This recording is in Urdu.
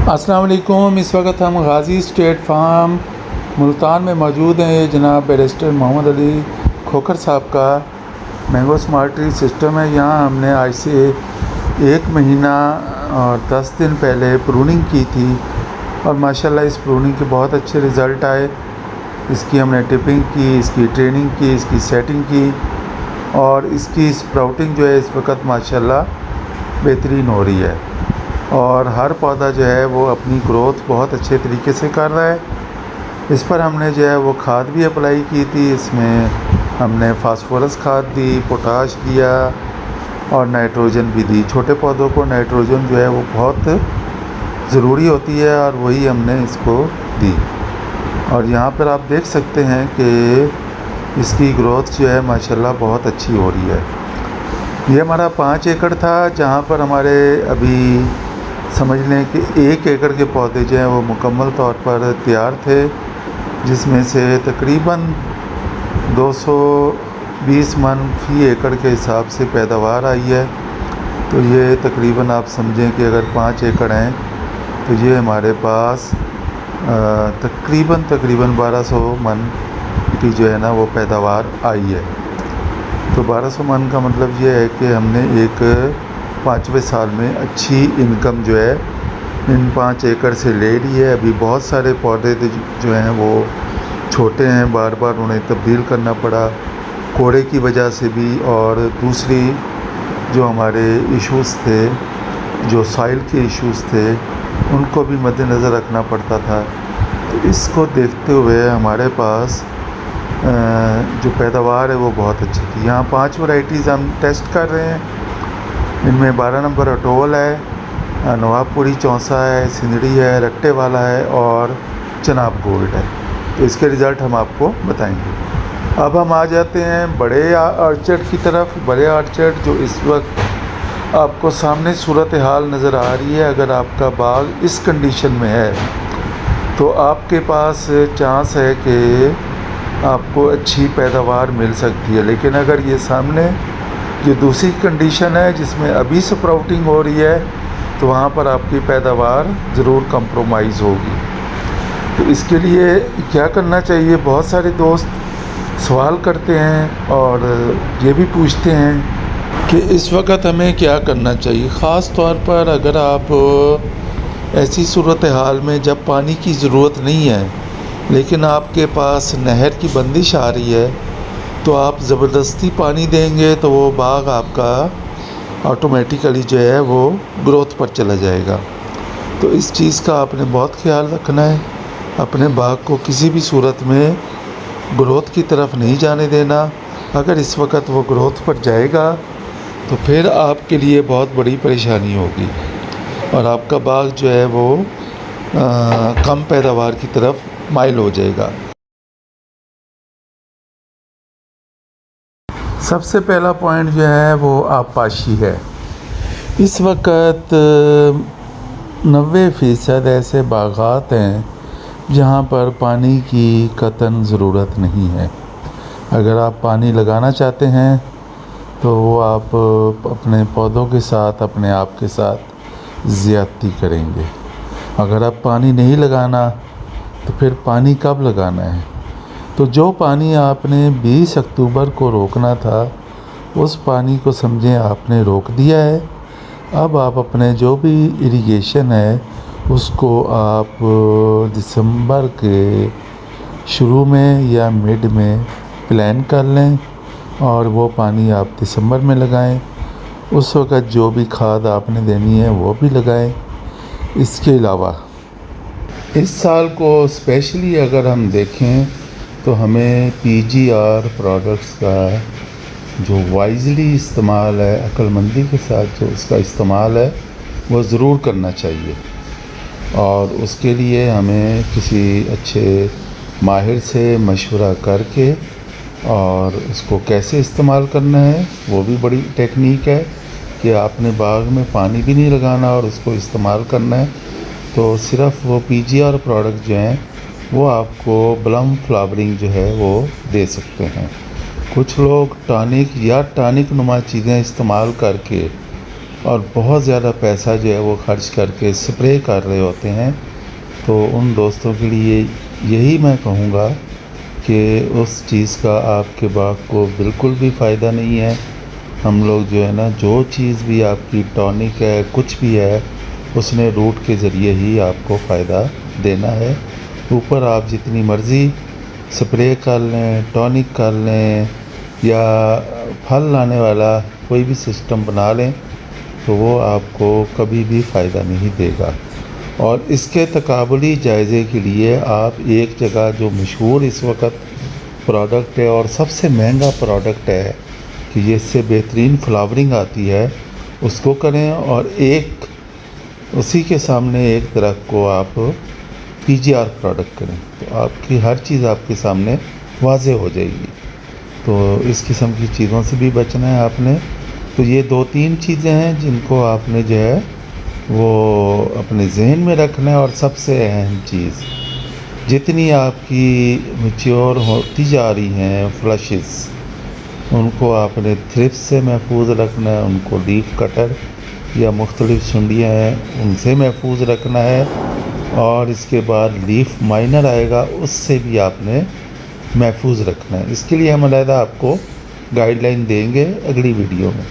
السلام علیکم۔ اس وقت ہم غازی اسٹیٹ فارم ملتان میں موجود ہیں۔ یہ جناب بیرسٹر محمد علی کھوکھر صاحب کا مینگو اسمارٹ ٹری سسٹم ہے۔ یہاں ہم نے آج سے 1 مہینہ اور 10 دن پہلے پروننگ کی تھی اور ماشاءاللہ اس پروننگ کے بہت اچھے رزلٹ آئے۔ اس کی ہم نے ٹپنگ کی، اس کی ٹریننگ کی، اس کی سیٹنگ کی اور اس کی اسپراؤٹنگ جو ہے اس وقت ماشاءاللہ بہترین ہو رہی ہے اور ہر پودا جو ہے وہ اپنی گروتھ بہت اچھے طریقے سے کر رہا ہے۔ اس پر ہم نے جو ہے وہ کھاد بھی اپلائی کی تھی۔ اس میں ہم نے فاسفورس کھاد دی، پوٹاش دیا اور نائٹروجن بھی دی۔ چھوٹے پودوں کو نائٹروجن جو ہے وہ بہت ضروری ہوتی ہے اور وہی ہم نے اس کو دی۔ اور یہاں پر آپ دیکھ سکتے ہیں کہ اس کی گروتھ جو ہے ماشاءاللہ بہت اچھی ہو رہی ہے۔ یہ ہمارا 5 ایکڑ تھا، جہاں پر ہمارے ابھی سمجھ لیں کہ 1 ایکڑ کے پودے جو ہیں وہ مکمل طور پر تیار تھے، جس میں سے تقریباً 220 من فی ایکڑ کے حساب سے پیداوار آئی ہے۔ تو یہ تقریباً آپ سمجھیں کہ اگر 5 ایکڑ ہیں تو یہ ہمارے پاس تقریباً 1200 من کی جو ہے نا وہ پیداوار آئی ہے۔ تو 1200 من کا مطلب یہ ہے کہ ہم نے ایک 5ویں سال میں اچھی انکم جو ہے ان 5 ایکڑ سے لے لی ہے۔ ابھی بہت سارے پودے جو ہیں وہ چھوٹے ہیں، بار بار انہیں تبدیل کرنا پڑا کوڑے کی وجہ سے بھی، اور دوسری جو ہمارے ایشوز تھے، جو سائل کے ایشوز تھے، ان کو بھی مد نظر رکھنا پڑتا تھا۔ تو اس کو دیکھتے ہوئے ہمارے پاس جو پیداوار ہے وہ بہت اچھی تھی۔ یہاں 5 ورائٹیز ہم ٹیسٹ کر رہے ہیں۔ ان میں 12 نمبر اٹول ہے، نواب پوری چونسا ہے، سندڑی ہے، رکٹے والا ہے اور چناب گولڈ ہے۔ تو اس کے رزلٹ ہم آپ کو بتائیں گے۔ اب ہم آ جاتے ہیں بڑے آرچرڈ کی طرف۔ بڑے آرچرڈ جو اس وقت آپ کو سامنے صورتحال نظر آ رہی ہے، اگر آپ کا باغ اس کنڈیشن میں ہے تو آپ کے پاس چانس ہے کہ آپ کو اچھی پیداوار مل سکتی ہے۔ لیکن اگر یہ سامنے جو دوسری کنڈیشن ہے جس میں ابھی سپراؤٹنگ ہو رہی ہے تو وہاں پر آپ کی پیداوار ضرور کمپرومائز ہوگی۔ تو اس کے لیے کیا کرنا چاہیے؟ بہت سارے دوست سوال کرتے ہیں اور یہ بھی پوچھتے ہیں کہ اس وقت ہمیں کیا کرنا چاہیے، خاص طور پر اگر آپ ایسی صورتحال میں جب پانی کی ضرورت نہیں ہے لیکن آپ کے پاس نہر کی بندش آ رہی ہے تو آپ زبردستی پانی دیں گے تو وہ باغ آپ کا آٹومیٹیکلی جو ہے وہ گروتھ پر چلا جائے گا۔ تو اس چیز کا آپ نے بہت خیال رکھنا ہے، اپنے باغ کو کسی بھی صورت میں گروتھ کی طرف نہیں جانے دینا۔ اگر اس وقت وہ گروتھ پر جائے گا تو پھر آپ کے لیے بہت بڑی پریشانی ہوگی اور آپ کا باغ جو ہے وہ کم پیداوار کی طرف مائل ہو جائے گا۔ سب سے پہلا پوائنٹ جو ہے وہ آبپاشی ہے۔ اس وقت 90% ایسے باغات ہیں جہاں پر پانی کی قطعاً ضرورت نہیں ہے۔ اگر آپ پانی لگانا چاہتے ہیں تو وہ آپ اپنے پودوں کے ساتھ، اپنے آپ کے ساتھ زیادتی کریں گے۔ اگر آپ پانی نہیں لگانا تو پھر پانی کب لگانا ہے؟ تو جو پانی آپ نے 20 اکتوبر کو روکنا تھا اس پانی کو سمجھیں آپ نے روک دیا ہے۔ اب آپ اپنے جو بھی اریگیشن ہے اس کو آپ دسمبر کے شروع میں یا مڈ میں پلان کر لیں اور وہ پانی آپ دسمبر میں لگائیں۔ اس وقت جو بھی کھاد آپ نے دینی ہے وہ بھی لگائیں۔ اس کے علاوہ اس سال کو اسپیشلی اگر ہم دیکھیں تو ہمیں پی جی آر پروڈکٹس کا جو وائزلی استعمال ہے، عقل مندی کے ساتھ جو اس کا استعمال ہے وہ ضرور کرنا چاہیے، اور اس کے لیے ہمیں کسی اچھے ماہر سے مشورہ کر کے اور اس کو کیسے استعمال کرنا ہے وہ بھی بڑی ٹیکنیک ہے کہ آپ نے باغ میں پانی بھی نہیں لگانا اور اس کو استعمال کرنا ہے۔ تو صرف وہ پی جی آر پروڈکٹ جو ہیں وہ آپ کو بلم فلاورنگ جو ہے وہ دے سکتے ہیں۔ کچھ لوگ ٹانک یا ٹانک نما چیزیں استعمال کر کے اور بہت زیادہ پیسہ جو ہے وہ خرچ کر کے اسپرے کر رہے ہوتے ہیں، تو ان دوستوں کے لیے یہی میں کہوں گا کہ اس چیز کا آپ کے باغ کو بالکل بھی فائدہ نہیں ہے۔ ہم لوگ جو ہے نا، جو چیز بھی آپ کی ٹونک ہے، کچھ بھی ہے، اس نے روٹ کے ذریعے ہی آپ کو فائدہ دینا ہے۔ اوپر آپ جتنی مرضی سپرے کر لیں، ٹونک کر لیں، یا پھل لانے والا کوئی بھی سسٹم بنا لیں، تو وہ آپ کو کبھی بھی فائدہ نہیں دے گا۔ اور اس کے تقابلی جائزے کے لیے آپ ایک جگہ جو مشہور اس وقت پروڈکٹ ہے اور سب سے مہنگا پروڈکٹ ہے کہ یہ اس سے بہترین فلاورنگ آتی ہے، اس کو کریں، اور ایک اسی کے سامنے ایک درخت کو آپ پی جی آر پروڈکٹ کریں، تو آپ کی ہر چیز آپ کے سامنے واضح ہو جائے گی۔ تو اس قسم کی چیزوں سے بھی بچنا ہے آپ نے۔ تو یہ 2-3 چیزیں ہیں جن کو آپ نے جو ہے وہ اپنے ذہن میں رکھنا ہے۔ اور سب سے اہم چیز، جتنی آپ کی میچور ہوتی جا رہی ہیں فلشز، ان کو آپ نے تھرپس سے محفوظ رکھنا ہے، ان کو لیف کٹر یا مختلف سنڈیاں ہیں ان سے محفوظ رکھنا ہے، اور اس کے بعد لیف مائنر آئے گا، اس سے بھی آپ نے محفوظ رکھنا ہے۔ اس کے لیے ہم علیحدہ آپ کو گائیڈ لائن دیں گے اگلی ویڈیو میں۔